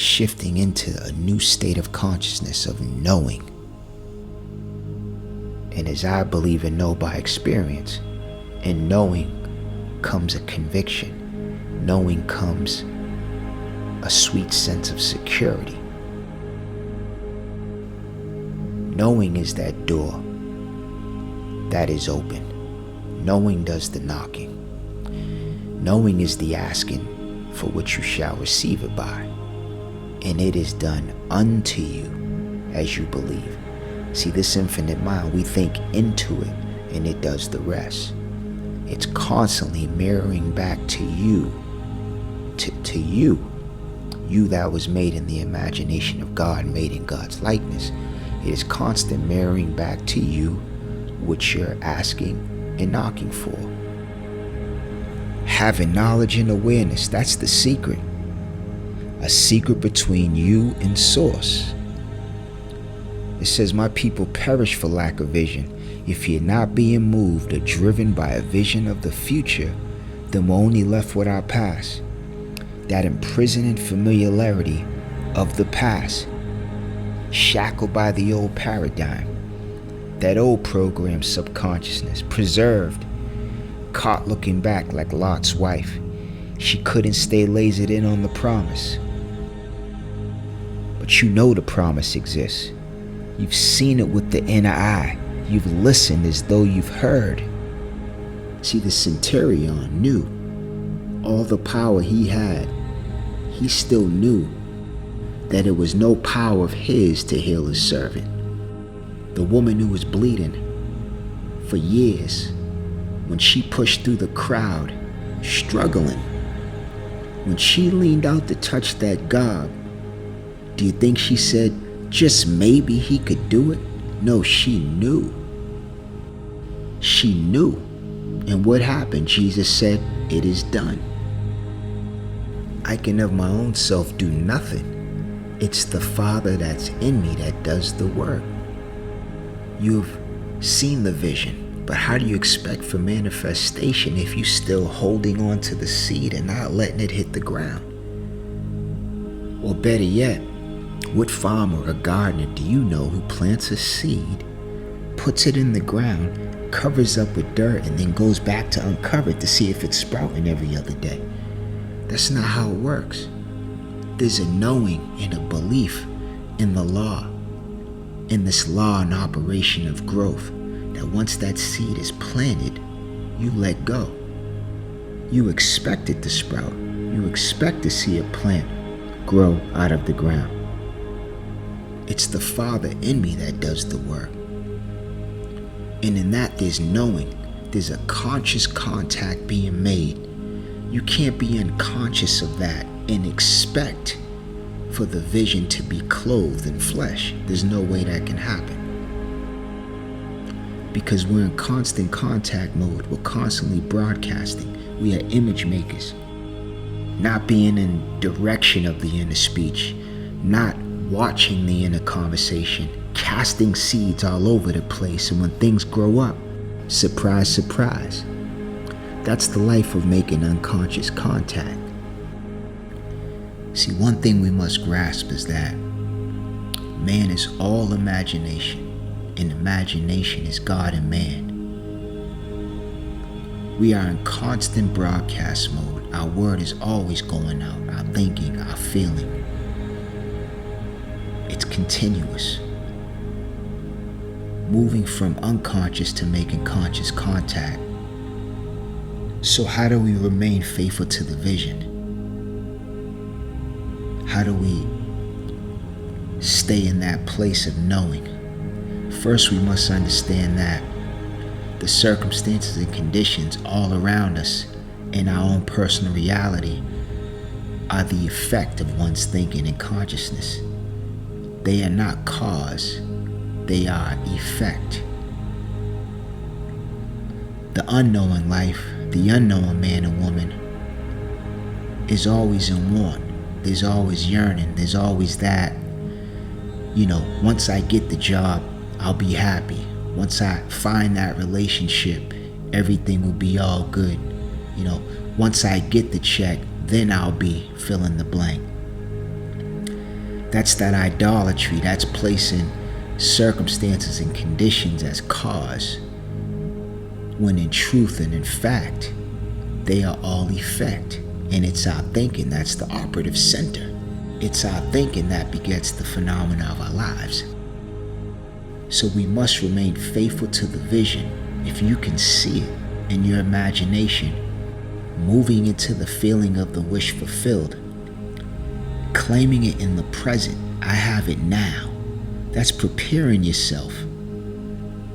shifting into a new state of consciousness of knowing. And as I believe and know by experience, in knowing comes a conviction. Knowing comes a sweet sense of security. Knowing is that door that is open. Knowing does the knocking. Knowing is the asking for which you shall receive it by. And it is done unto you as you believe. See, this infinite mind, we think into it and it does the rest. It's constantly mirroring back to you, to you that was made in the imagination of God, made in God's likeness. It is constant mirroring back to you what you're asking and knocking for. Having knowledge and awareness, that's the secret. A secret between you and source. It says, my people perish for lack of vision. If you're not being moved or driven by a vision of the future, then we're only left with our past. That imprisoning familiarity of the past, shackled by the old paradigm, that old program subconsciousness, preserved, caught looking back like Lot's wife. She couldn't stay lasered in on the promise. But you know the promise exists. You've seen it with the inner eye. You've listened as though you've heard. See, the centurion knew all the power he had. He still knew that it was no power of his to heal his servant. The woman who was bleeding for years, when she pushed through the crowd, struggling, when she leaned out to touch that God, do you think she said, just maybe he could do it? No, she knew. She knew. And what happened? Jesus said, it is done. I can of my own self do nothing. It's the Father that's in me that does the work. You've seen the vision, but how do you expect for manifestation if you're still holding on to the seed and not letting it hit the ground? Or better yet, what farmer or gardener do you know who plants a seed, puts it in the ground, covers up with dirt, and then goes back to uncover it to see if it's sprouting every other day? That's not how it works. There's a knowing and a belief in the law, in this law and operation of growth, that once that seed is planted, you let go. You expect it to sprout. You expect to see a plant grow out of the ground. It's the Father in me that does the work. And in that there's knowing. There's a conscious contact being made. You can't be unconscious of that and expect for the vision to be clothed in flesh. There's no way that can happen. Because we're in constant contact mode. We're constantly broadcasting. We are image makers. Not being in direction of the inner speech. Not watching the inner conversation. Casting seeds all over the place. And when things grow up, surprise, surprise. That's the life of making unconscious contact. See, one thing we must grasp is that man is all imagination, and imagination is God and man. We are in constant broadcast mode. Our word is always going out, our thinking, our feeling. It's continuous. Moving from unconscious to making conscious contact. So how do we remain faithful to the vision? How do we stay in that place of knowing? First, we must understand that the circumstances and conditions all around us in our own personal reality are the effect of one's thinking and consciousness. They are not cause, they are effect. The unknowing life, the unknown man and woman is always in want. There's always yearning. There's always that, once I get the job, I'll be happy. Once I find that relationship, everything will be all good. Once I get the check, then I'll be fill in the blank. That's that idolatry. That's placing circumstances and conditions as cause, when in truth and in fact, they are all effect. And it's our thinking that's the operative center. It's our thinking that begets the phenomena of our lives. So we must remain faithful to the vision. If you can see it in your imagination, moving into the feeling of the wish fulfilled, claiming it in the present, I have it now. That's preparing yourself.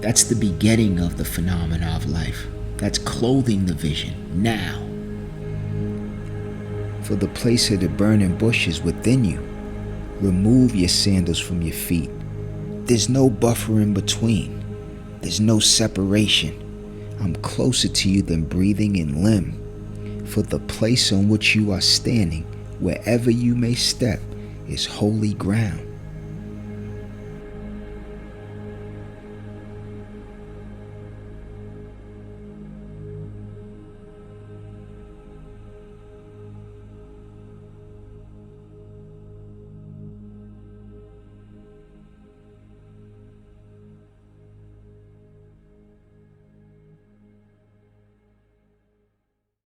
That's the begetting of the phenomena of life. That's clothing the vision now. For the place of the burning bush is within you. Remove your sandals from your feet. There's no buffer in between. There's no separation. I'm closer to you than breathing in limb. For the place on which you are standing, wherever you may step, is holy ground.